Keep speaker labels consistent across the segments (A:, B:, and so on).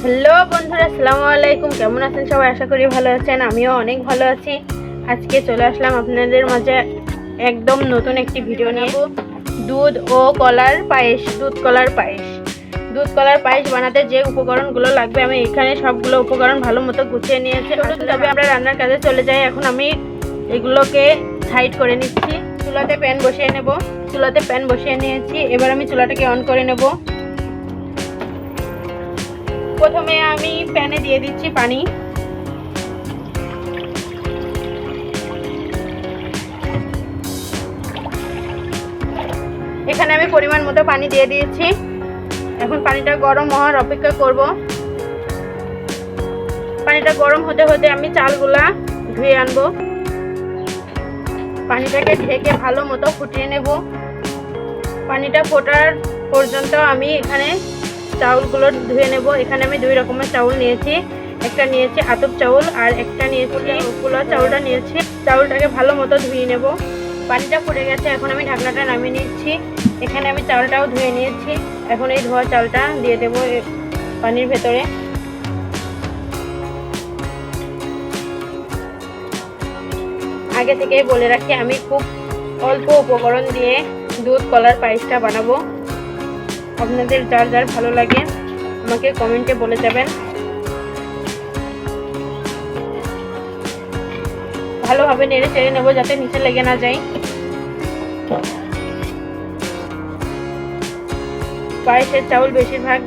A: Hello বন্ধুরা, আসসালামু আলাইকুম। কেমন আছেন সবাই? আশা করি ভালো আছেন। আমিও অনেক ভালো আছি। আজকে চলে আসলাম আপনাদের মাঝে একদম নতুন একটি ভিডিও নিয়ে। দুধ ও কলার পায়েস, দুধ কলার পায়েস বানাতে যে উপকরণগুলো লাগবে আমি এখানে সবগুলো উপকরণ ভালো মতো গুছিয়ে নিয়েছি। তবে আমরা রান্নার কাজে চলে যাই। এখন আমি এগুলোকে সাইড করে নিচ্ছি। চুলাতে প্যান বসিয়ে নিয়েছি। এবার আমি চুলাটাকে অন করে নেব। প্রথমে আমি প্যানে দিয়ে দিচ্ছি পানি। এখানে আমি পরিমাণ মতো পানি দিয়ে দিয়েছি। এখন পানিটা গরম হওয়ার অপেক্ষা করব। পানিটা গরম হতে হতে আমি চালগুলা ধুয়ে আনবো। পানিটাকে ঢেকে ভালো মতো ফুটিয়ে নেব। পানিটা ফোটার পর্যন্ত আমি এখানে চাউলগুলো ধুয়ে নেব। এখানে আমি দুই রকমের চাউল নিয়েছি। একটা নিয়েছি আতপ চাউল আর একটা নিয়েছি পোলা চাউলটা নিয়েছি। চাউলটাকে ভালো মতো ধুয়ে নেব। পানিটা ফুটে গেছে, এখন আমি ঢাকনাটা নামিয়ে নিচ্ছি। এখানে আমি চাউলটাও ধুয়ে নিয়েছি। এখন এই ধোয়া চালটা দিয়ে দেব পানির ভেতরে। আগে থেকেই বলে রাখি, আমি খুব অল্প উপকরণ দিয়ে দুধ কলার পায়েসটা বানাবো। আপনাদের যার যার ভালো লাগে আমাকে কমেন্টে বলে যাবেন। ভালোভাবে নেড়ে চেড়ে নেবো যাতে নিচে লেগে না যায়। পায়েসের চাউল বেশিরভাগ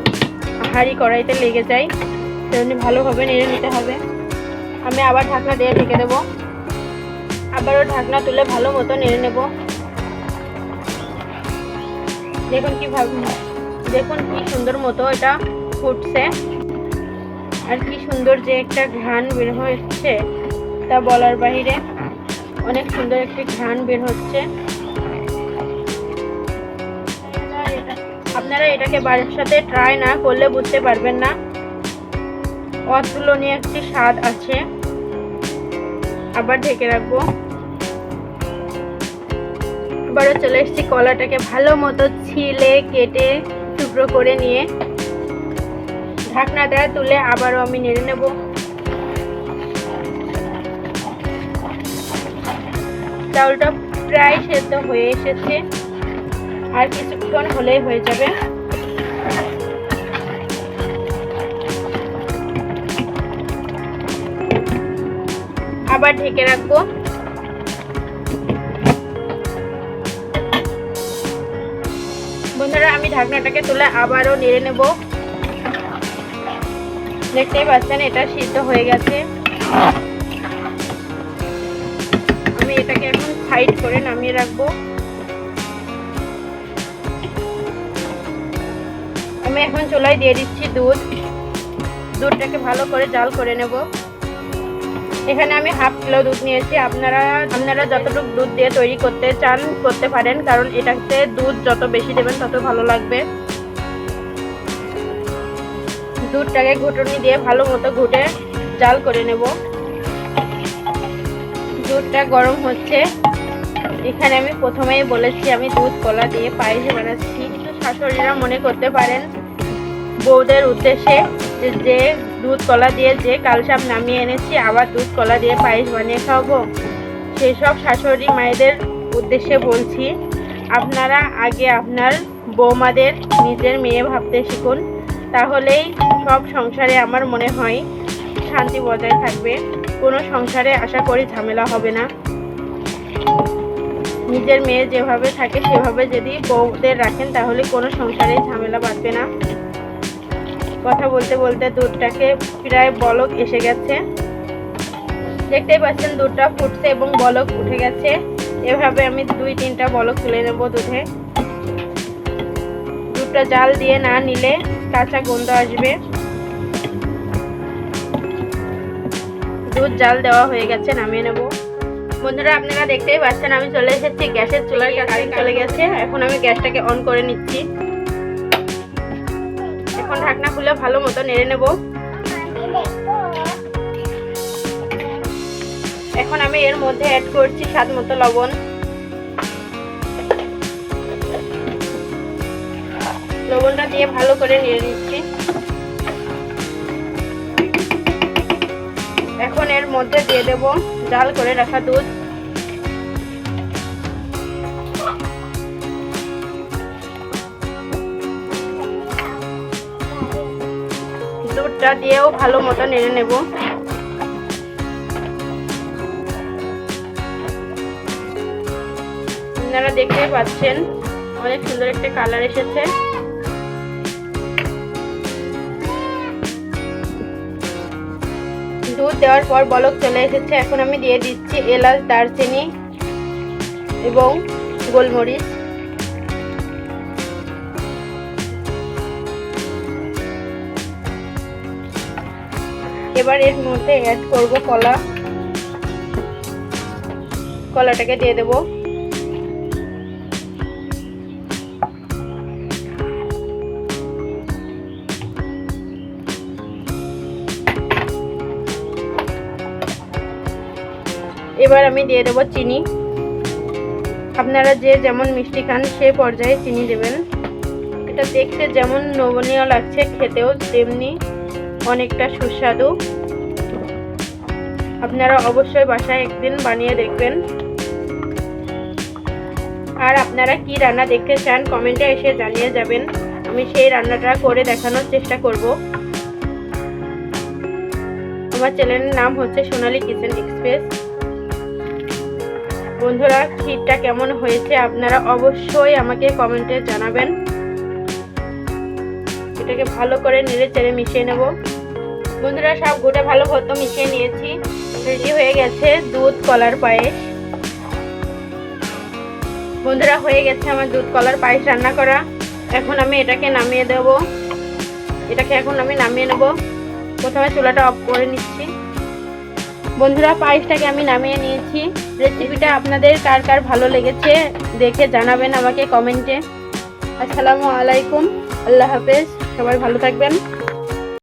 A: হাঁড়ি কড়াইতে লেগে যায়, সেজন্য ভালোভাবে নেড়ে নিতে হবে। আমি আবার ঢাকনা দিয়ে ঢেকে দেবো। আবারও ঢাকনা তুলে ভালো মতো নেড়ে নেব। দেখুন কি সুন্দর মতো এটা ফুটছে, আর কি সুন্দর যে একটা ঘ্রাণ বের হচ্ছে তা বলার বাহিরে। অনেক সুন্দর একটি ঘ্রাণ বের হচ্ছে। আপনারা এটাকে বাড়ির সাথে ট্রাই না করলে বুঝতে পারবেন না। অতুলনীয় একটি স্বাদ আছে। আবার ঢেকে রাখবো। আবারও চলে এসেছি। কলাটাকে ভালো মতো ছিলে কেটে টুকরো করে নিয়ে ঢাকনাটা তুলে আবারও আমি নেড়ে নেব। চাউলটা প্রায় সেদ্ধ হয়ে এসেছে, আর কিছুক্ষণ হলেই হয়ে যাবে। আবার ঢেকে রাখবো। বন্ধুরা, আমি ঢাকনাটাকে তুলে আবারও নেড়ে নেব। দেখতেই পাচ্ছেন এটা সিদ্ধ হয়ে গেছে। আমি এটাকে এখন সাইড করে নামিয়ে রাখবো। আমি এখন চুলায় দিয়ে দিচ্ছি দুধটাকে ভালো করে জাল করে নেব। এখানে আমি হাফ কিলো দুধ নিয়েছি। আপনারা যতটুকু দুধ দিয়ে তৈরি করতে চান করতে পারেন, কারণ এটাতে দুধ যত বেশি দেবেন তত ভালো লাগবে। দুধটাকে ঘুটুনি দিয়ে ভালো মতো ঘুটে জাল করে নেব। দুধটা গরম হচ্ছে। এখানে আমি প্রথমেই বলেছি আমি দুধ কলা দিয়ে পায়েস বানাচ্ছি। কিন্তু শাশুড়িরা মনে করতে পারেন বউদের উদ্দেশ্যে যে দুধ কলা দিয়ে যে কালসাপ নামিয়ে এনেছি আবার দুধ কলা দিয়ে পায়েস বানিয়ে খাওয়াবো। সেই সব শাশুড়ি মায়েদের উদ্দেশ্যে বলছি, আপনারা আগে আপনার বৌমাদের নিজের মেয়ে ভাবতে শিখুন। তাহলেই সব সংসারে আমার মনে হয় শান্তি বজায় থাকবে। কোনো সংসারে আশা করি ঝামেলা হবে না। নিজের মেয়ে যেভাবে থাকে সেভাবে যদি বউদের রাখেন তাহলে কোনো সংসারে ঝামেলা বাঁধবে না। কথা বলতে বলতে দুধটাকে প্রায় বলক এসে গেছে। দেখতেই পাচ্ছেন দুধটা ফুটছে এবং বলক উঠে গেছে। এভাবে আমি 2-3টা বলক তুলে নেব দুধে। দুধটা জাল দিয়ে না নিলে কাঁচা গন্ধ আসবে। দুধ জাল দেওয়া হয়ে গেছে, নামিয়ে নেব। বন্ধুরা, আপনারা দেখতেই পাচ্ছেন আমি চলে এসেছি গ্যাসের চুলার কারেন্ট চলে গেছে। এখন আমি গ্যাসটাকে অন করে নিচ্ছি। এখন ঢাকনা খুলে ভালো মতো নেড়ে নেব। এখন আমি এর মধ্যে অ্যাড করছি স্বাদ মতো লবণ। লবণটা দিয়ে ভালো করে নেড়ে নিচ্ছি। এখন এর মধ্যে দিয়ে দেব জাল করে রাখা দুধ। দুধটা দিয়েও ভালো মতো নেড়ে নেব। আপনারা দেখতেই পাচ্ছেন অনেক সুন্দর একটা কালার এসেছে। দুধ দেওয়ার পর বলক চলে এসেছে। এখন আমি দিয়ে দিচ্ছি এলাচ, দারচিনি এবং গোলমরিচ। এবার এর মধ্যে অ্যাড করব কলা। কলাটাকে দিয়ে দেব। এবার আমি দিয়ে দেব চিনি। আপনারা যে যেমন মিষ্টি খান সেই পর্যায়ে চিনি দেবেন। এটা দেখতে যেমন লোভনীয় লাগছে, খেতেও তেমনি অনেকটা সুস্বাদু। আপনারা অবশ্যই বাসায় একদিন বানিয়ে দেখবেন। আর আপনারা কি রান্না দেখতে চান কমেন্টে এসে জানিয়ে যাবেন। আমি সেই রান্নাটা করে দেখানোর চেষ্টা করব। আমার চ্যানেলের নাম হচ্ছে সোনালী কিচেন এক্সপ্রেস। বন্ধুরা, ক্ষীরটা কেমন হয়েছে আপনারা অবশ্যই আমাকে কমেন্টে জানাবেন। এটাকে ভালো করে নেড়ে চেড়ে মিশিয়ে নেব। বন্ধুরা, সব গোটা ভালো মতো মিশিয়ে নিয়েছি। রেডি হয়ে গেছে দুধ কলার পায়েস। বন্ধুরা, হয়ে গেছে আমার দুধ কলার পায়েস রান্না করা। এখন আমি এটাকে নামিয়ে দেব। এখন আমি নামিয়ে নেব। প্রথমে চুলাটা অফ করে নিচ্ছি। বন্ধুরা, পায়েসটাকে আমি নামিয়ে নিয়েছি। রেসিপিটা আপনাদের কার কার ভালো লেগেছে দেখে জানাবেন আমাকে কমেন্টে। আসসালামু আলাইকুম, আল্লাহ হাফেজ। সবাই ভালো থাকবেন।